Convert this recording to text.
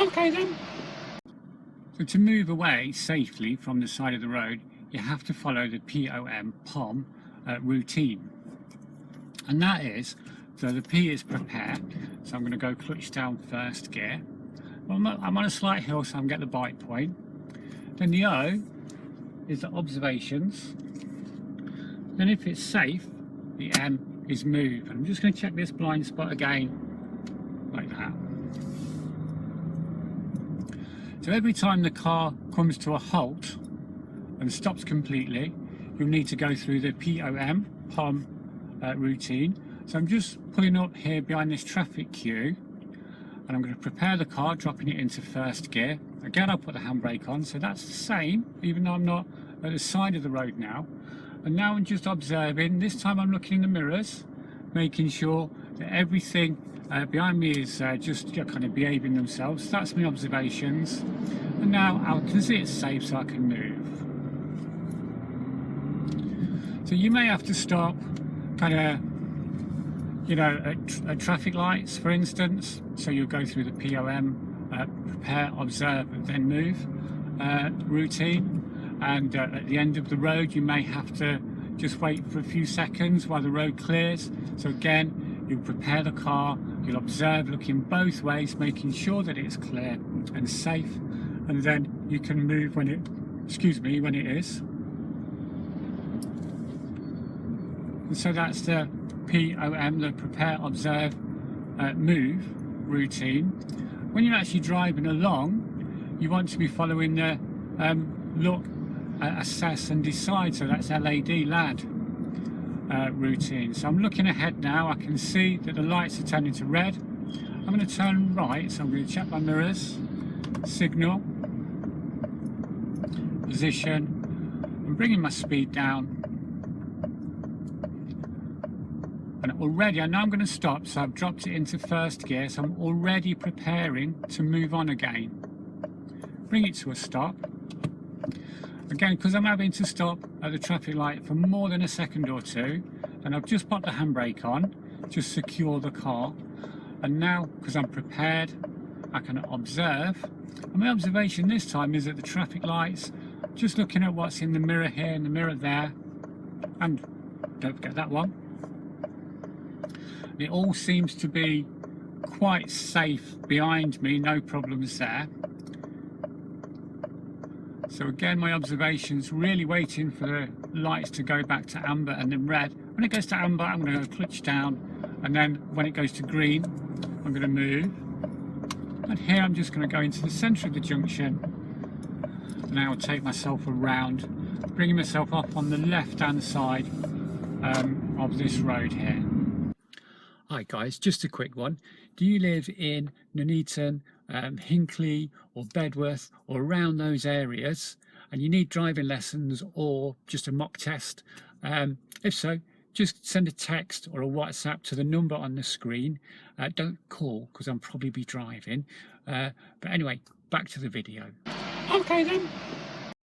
Okay then. So to move away safely from the side of the road, you have to follow the POM routine. And that is, so the P is prepare, so I'm going to go clutch down first gear. Well, I'm on a slight hill, so I'm getting the bite point. Then the O is the observations. Then if it's safe, the M is move. And I'm just going to check this blind spot again, like that. So every time the car comes to a halt and stops completely, you'll need to go through the POM routine. So I'm just pulling up here behind this traffic queue, and I'm going to prepare the car, dropping it into first gear. Again, I'll put the handbrake on, so that's the same, even though I'm not at the side of the road now. And now I'm just observing. This time I'm looking in the mirrors, making sure that everything behind me is just kind of behaving themselves. So that's my observations. And now I can see it's safe, so I can move. So you may have to stop kind of, you know, at traffic lights, for instance. So you'll go through the POM, prepare, observe, and then move routine. And at the end of the road, you may have to just wait for a few seconds while the road clears. So again, you'll prepare the car, you'll observe, looking both ways, making sure that it's clear and safe, and then you can move when when it is. And so that's the POM, the prepare, observe, move routine. When you're actually driving along, you want to be following the look, assess and decide. So that's LAD routine. So I'm looking ahead now. I can see that the lights are turning to red. I'm going to turn right, so I'm going to check my mirrors, signal, position. I'm bringing my speed down. And already I know I'm going to stop, so I've dropped it into first gear, so I'm already preparing to move on again. Bring it to a stop. Again, because I'm having to stop at the traffic light for more than a second or two, and I've just put the handbrake on to secure the car. And now, because I'm prepared, I can observe. And my observation this time is at the traffic lights, just looking at what's in the mirror here and the mirror there, and don't forget that one. It all seems to be quite safe behind me, no problems there. So again, my observations, really waiting for the lights to go back to amber and then red. When it goes to amber, I'm going to go clutch down, and then when it goes to green, I'm going to move. And here I'm just going to go into the centre of the junction, and now I'll take myself around, bringing myself up on the left-hand side of this road here. Hi guys, just a quick one. Do you live in Nuneaton, Hinckley or Bedworth or around those areas, and you need driving lessons or just a mock test? If so, just send a text or a WhatsApp to the number on the screen. Don't call, because I'll probably be driving. But anyway, back to the video. Okay then.